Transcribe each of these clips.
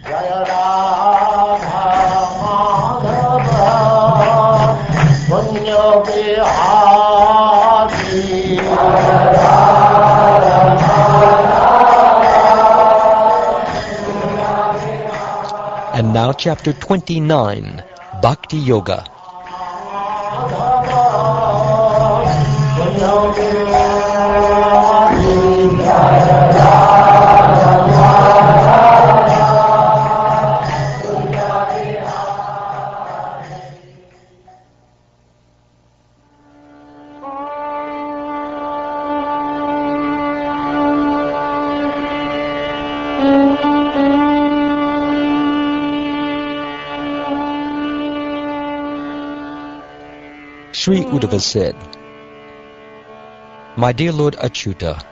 Jaya Radha Madhava Punya Bihari And now chapter 29, Bhakti Yoga. Sri Uddhava said, My dear Lord Achyuta,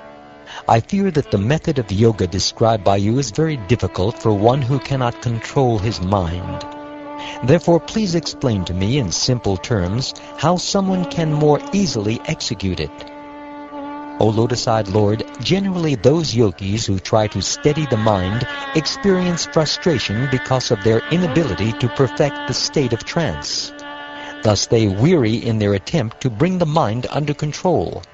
I fear that the method of yoga described by you is very difficult for one who cannot control his mind. Therefore, please explain to me in simple terms how someone can more easily execute it. O Lotus-eyed Lord, generally those yogis who try to steady the mind experience frustration because of their inability to perfect the state of trance. Thus they weary in their attempt to bring the mind under control.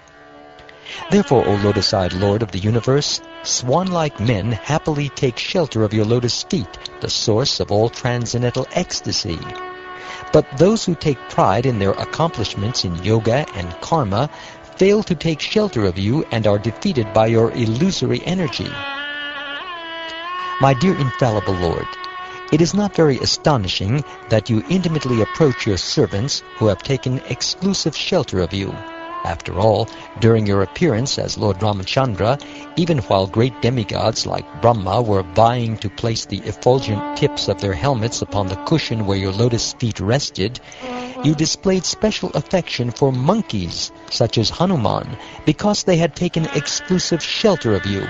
Therefore, O Lotus-eyed Lord of the universe, swan-like men happily take shelter of your lotus feet, the source of all transcendental ecstasy. But those who take pride in their accomplishments in yoga and karma fail to take shelter of you and are defeated by your illusory energy. My dear infallible Lord, it is not very astonishing that you intimately approach your servants who have taken exclusive shelter of you. After all, during your appearance as Lord Ramachandra, even while great demigods like Brahma were vying to place the effulgent tips of their helmets upon the cushion where your lotus feet rested, you displayed special affection for monkeys, such as Hanuman, because they had taken exclusive shelter of you.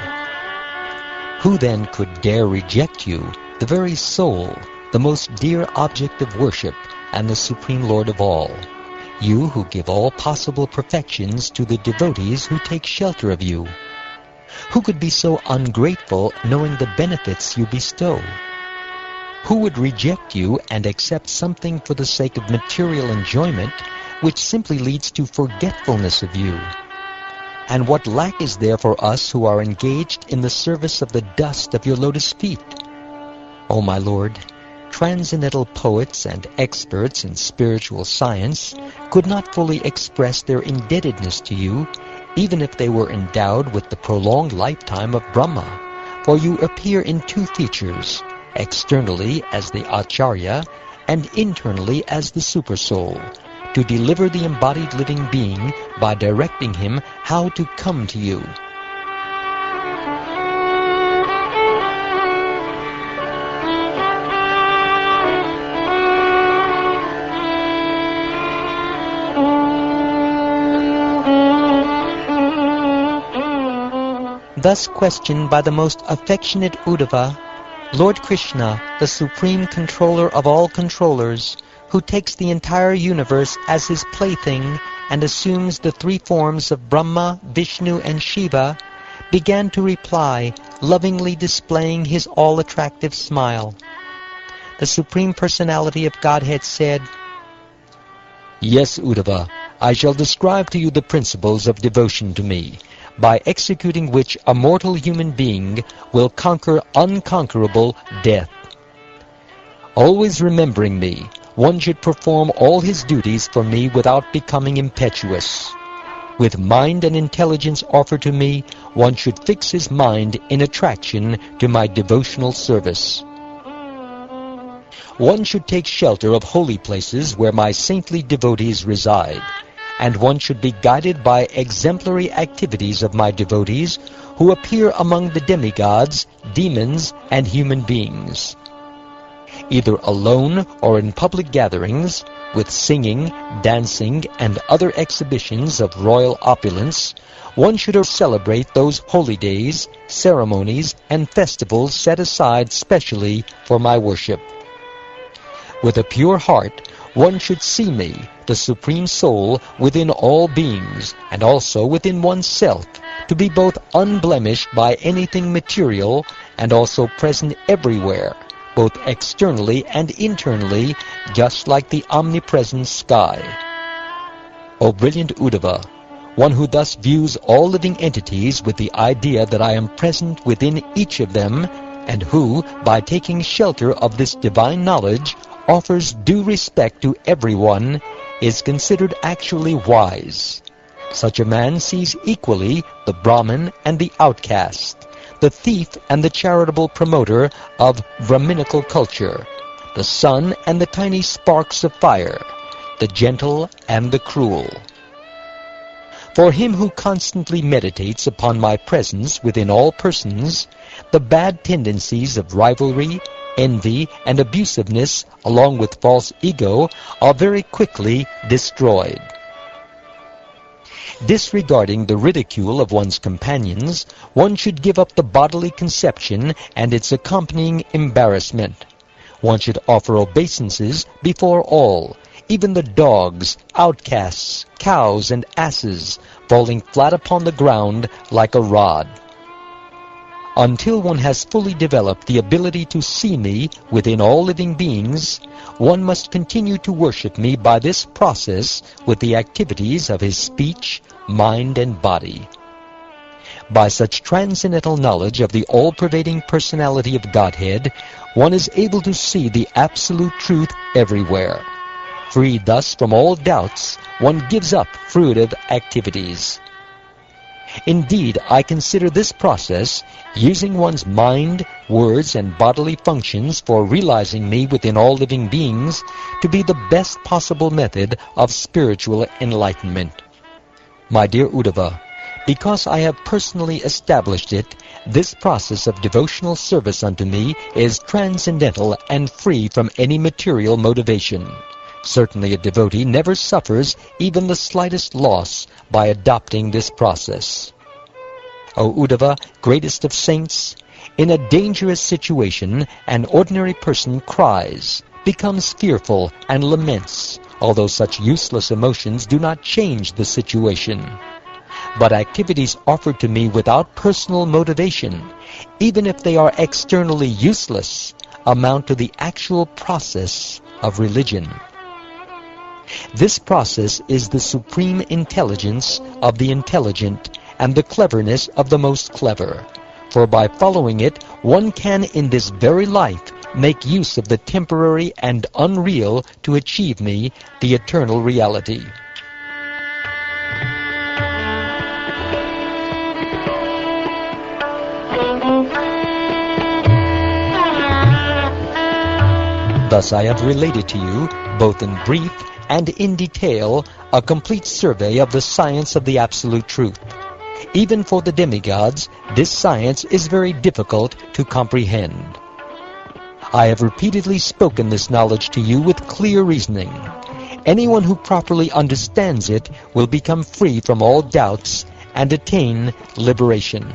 Who then could dare reject you, the very soul, the most dear object of worship, and the Supreme Lord of all? You who give all possible perfections to the devotees who take shelter of you. Who could be so ungrateful knowing the benefits you bestow? Who would reject you and accept something for the sake of material enjoyment, which simply leads to forgetfulness of you? And what lack is there for us who are engaged in the service of the dust of your lotus feet? O my Lord, transcendental poets and experts in spiritual science could not fully express their indebtedness to you, even if they were endowed with the prolonged lifetime of Brahma, for you appear in two features, externally as the Acharya and internally as the Supersoul, to deliver the embodied living being by directing him how to come to you. Thus questioned by the most affectionate Uddhava, Lord Krishna, the supreme controller of all controllers, who takes the entire universe as his plaything and assumes the three forms of Brahma, Vishnu, and Shiva, began to reply, lovingly displaying his all-attractive smile. The Supreme Personality of Godhead said, Yes, Uddhava, I shall describe to you the principles of devotion to me, by executing which a mortal human being will conquer unconquerable death. Always remembering me, one should perform all his duties for me without becoming impetuous. With mind and intelligence offered to me, one should fix his mind in attraction to my devotional service. One should take shelter of holy places where my saintly devotees reside, and one should be guided by exemplary activities of my devotees who appear among the demigods, demons, and human beings. Either alone or in public gatherings, with singing, dancing, and other exhibitions of royal opulence, one should celebrate those holy days, ceremonies, and festivals set aside specially for my worship. With a pure heart, one should see me, the Supreme Soul, within all beings, and also within oneself, to be both unblemished by anything material and also present everywhere, both externally and internally, just like the omnipresent sky. O brilliant Uddhava, one who thus views all living entities with the idea that I am present within each of them, and who, by taking shelter of this divine knowledge, offers due respect to everyone, is considered actually wise. Such a man sees equally the Brahmin and the outcast, the thief and the charitable promoter of Brahminical culture, the sun and the tiny sparks of fire, the gentle and the cruel. For him who constantly meditates upon my presence within all persons, the bad tendencies of rivalry, envy, and abusiveness, along with false ego, are very quickly destroyed. Disregarding the ridicule of one's companions, one should give up the bodily conception and its accompanying embarrassment. One should offer obeisances before all, even the dogs, outcasts, cows, and asses, falling flat upon the ground like a rod. Until one has fully developed the ability to see me within all living beings, one must continue to worship me by this process with the activities of his speech, mind, and body. By such transcendental knowledge of the all-pervading personality of Godhead, one is able to see the absolute truth everywhere. Freed thus from all doubts, one gives up fruitive activities. Indeed, I consider this process, using one's mind, words, and bodily functions for realizing me within all living beings, to be the best possible method of spiritual enlightenment. My dear Uddhava, because I have personally established it, this process of devotional service unto me is transcendental and free from any material motivation. Certainly a devotee never suffers even the slightest loss by adopting this process. O Uddhava, greatest of saints, in a dangerous situation an ordinary person cries, becomes fearful, and laments, although such useless emotions do not change the situation. But activities offered to me without personal motivation, even if they are externally useless, amount to the actual process of religion. This process is the supreme intelligence of the intelligent and the cleverness of the most clever, for by following it one can in this very life make use of the temporary and unreal to achieve me the eternal reality. Thus I have related to you, both in brief and in detail, a complete survey of the science of the Absolute Truth. Even for the demigods, this science is very difficult to comprehend. I have repeatedly spoken this knowledge to you with clear reasoning. Anyone who properly understands it will become free from all doubts and attain liberation.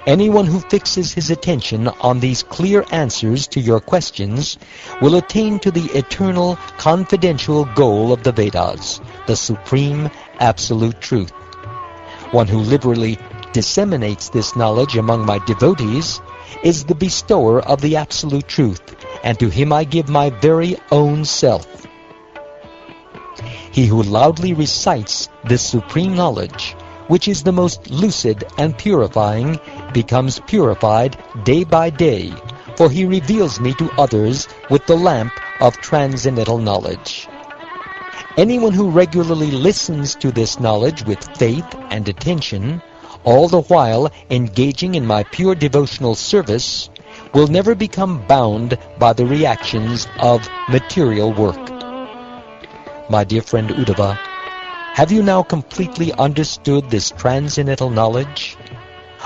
Anyone who fixes his attention on these clear answers to your questions will attain to the eternal, confidential goal of the Vedas, the supreme, absolute truth. One who liberally disseminates this knowledge among my devotees is the bestower of the absolute truth, and to him I give my very own self. He who loudly recites this supreme knowledge, which is the most lucid and purifying, becomes purified day by day, for he reveals me to others with the lamp of transcendental knowledge. Anyone who regularly listens to this knowledge with faith and attention, all the while engaging in my pure devotional service, will never become bound by the reactions of material work. My dear friend Uddhava, have you now completely understood this transcendental knowledge?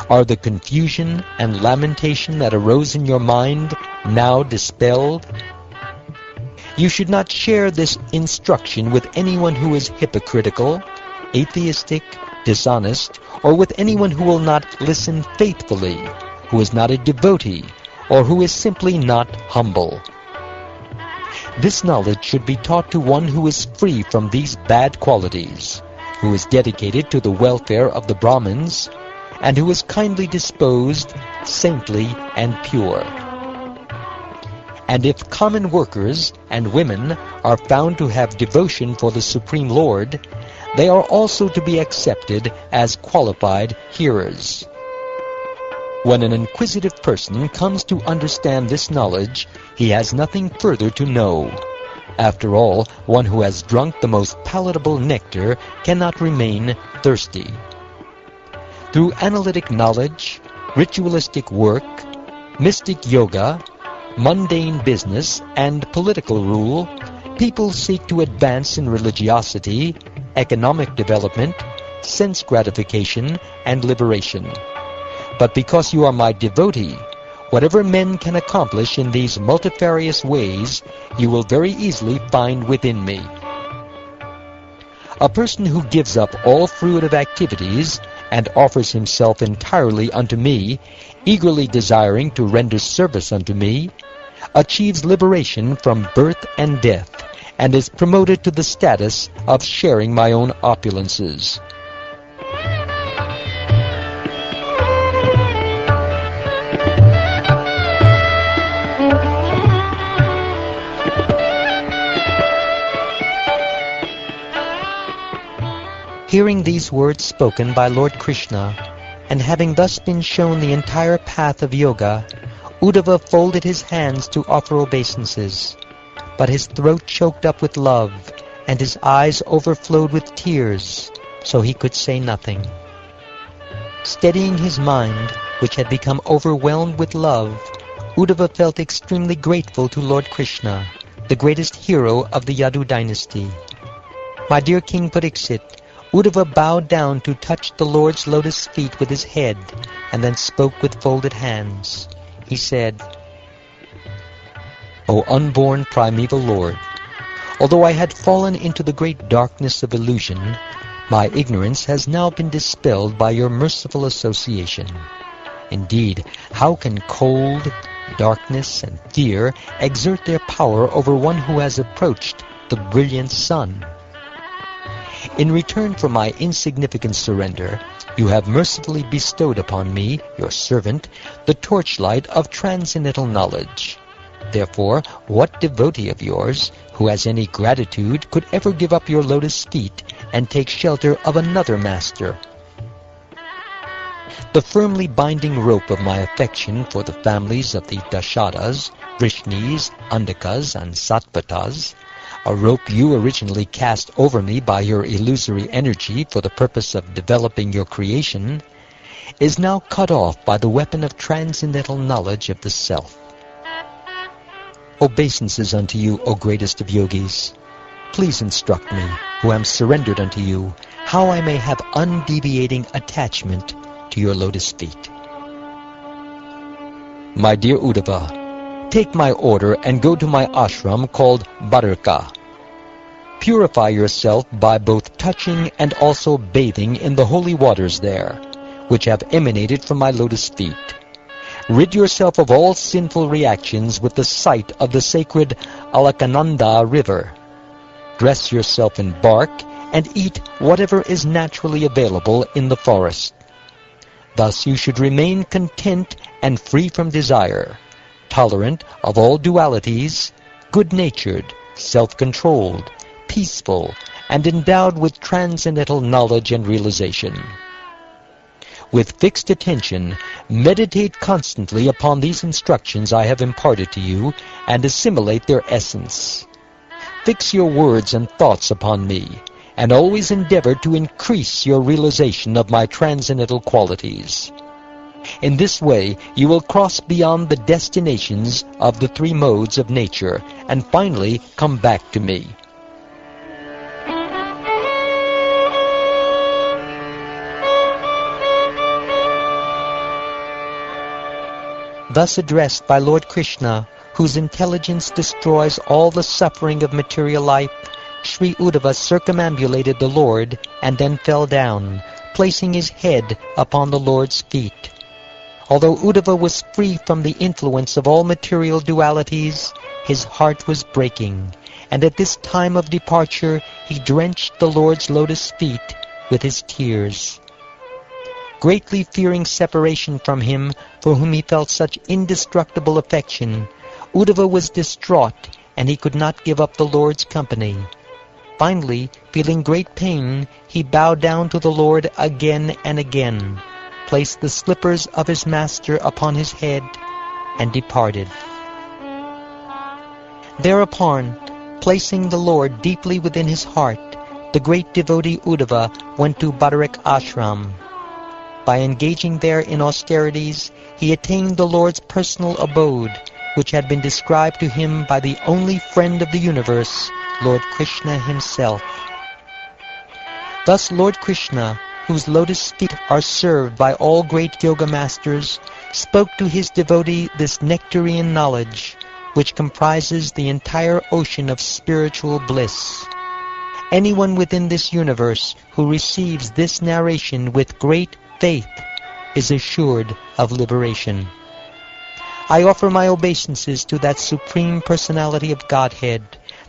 Are the confusion and lamentation that arose in your mind now dispelled? You should not share this instruction with anyone who is hypocritical, atheistic, dishonest, or with anyone who will not listen faithfully, who is not a devotee, or who is simply not humble. This knowledge should be taught to one who is free from these bad qualities, who is dedicated to the welfare of the Brahmins, and who is kindly disposed, saintly, and pure. And if common workers and women are found to have devotion for the Supreme Lord, they are also to be accepted as qualified hearers. When an inquisitive person comes to understand this knowledge, he has nothing further to know. After all, one who has drunk the most palatable nectar cannot remain thirsty. Through analytic knowledge, ritualistic work, mystic yoga, mundane business, and political rule, people seek to advance in religiosity, economic development, sense gratification, and liberation. But because you are my devotee, whatever men can accomplish in these multifarious ways, you will very easily find within me. A person who gives up all fruitive activities and offers himself entirely unto me, eagerly desiring to render service unto me, achieves liberation from birth and death, and is promoted to the status of sharing my own opulences. Hearing these words spoken by Lord Krishna, and having thus been shown the entire path of yoga, Uddhava folded his hands to offer obeisances, but his throat choked up with love, and his eyes overflowed with tears, so he could say nothing. Steadying his mind, which had become overwhelmed with love, Uddhava felt extremely grateful to Lord Krishna, the greatest hero of the Yadu dynasty. My dear King Pariksit, Uddhava bowed down to touch the Lord's lotus feet with his head, and then spoke with folded hands. He said, O unborn primeval Lord, although I had fallen into the great darkness of illusion, my ignorance has now been dispelled by your merciful association. Indeed, how can cold, darkness, and fear exert their power over one who has approached the brilliant sun? In return for my insignificant surrender, you have mercifully bestowed upon me, your servant, the torchlight of transcendental knowledge. Therefore, what devotee of yours, who has any gratitude, could ever give up your lotus feet and take shelter of another master? The firmly binding rope of my affection for the families of the Dashadas, Vrishnis, Andakas, and Sattvatas, a rope you originally cast over me by your illusory energy for the purpose of developing your creation, is now cut off by the weapon of transcendental knowledge of the self. Obeisances unto you, O greatest of yogis. Please instruct me, who am surrendered unto you, how I may have undeviating attachment to your lotus feet. My dear Uddhava, take my order and go to my ashram called Badarka. Purify yourself by both touching and also bathing in the holy waters there, which have emanated from my lotus feet. Rid yourself of all sinful reactions with the sight of the sacred Alakananda river. Dress yourself in bark and eat whatever is naturally available in the forest. Thus you should remain content and free from desire, tolerant of all dualities, good-natured, self-controlled, peaceful, and endowed with transcendental knowledge and realization. With fixed attention, meditate constantly upon these instructions I have imparted to you, and assimilate their essence. Fix your words and thoughts upon me, and always endeavor to increase your realization of my transcendental qualities. In this way, you will cross beyond the destinations of the three modes of nature, and finally come back to me. Thus addressed by Lord Krishna, whose intelligence destroys all the suffering of material life, Sri Uddhava circumambulated the Lord and then fell down, placing his head upon the Lord's feet. Although Uddhava was free from the influence of all material dualities, his heart was breaking, and at this time of departure he drenched the Lord's lotus feet with his tears. Greatly fearing separation from him for whom he felt such indestructible affection, Uddhava was distraught, and he could not give up the Lord's company. Finally, feeling great pain, he bowed down to the Lord again and again, placed the slippers of his master upon his head, and departed. Thereupon, placing the Lord deeply within his heart, the great devotee Uddhava went to Badarak Ashram. By engaging there in austerities, he attained the Lord's personal abode, which had been described to him by the only friend of the universe, Lord Krishna himself. Thus Lord Krishna, whose lotus feet are served by all great yoga masters, spoke to his devotee this nectarian knowledge, which comprises the entire ocean of spiritual bliss. Anyone within this universe who receives this narration with great faith is assured of liberation. I offer my obeisances to that Supreme Personality of Godhead,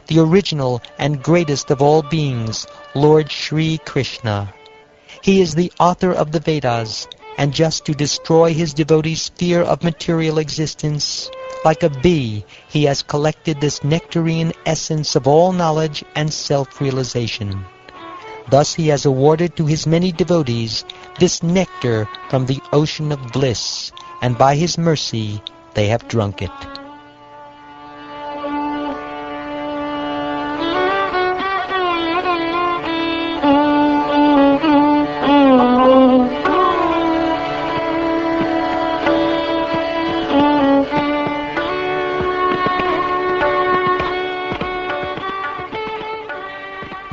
the original and greatest of all beings, Lord Shri Krishna. He is the author of the Vedas, and just to destroy his devotees' fear of material existence, like a bee, he has collected this nectarian essence of all knowledge and self-realization. Thus he has awarded to his many devotees this nectar from the ocean of bliss, and by his mercy they have drunk it.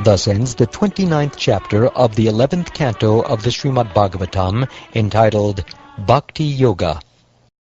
Thus ends the 29th chapter of the 11th canto of the Srimad Bhagavatam, entitled Bhakti Yoga.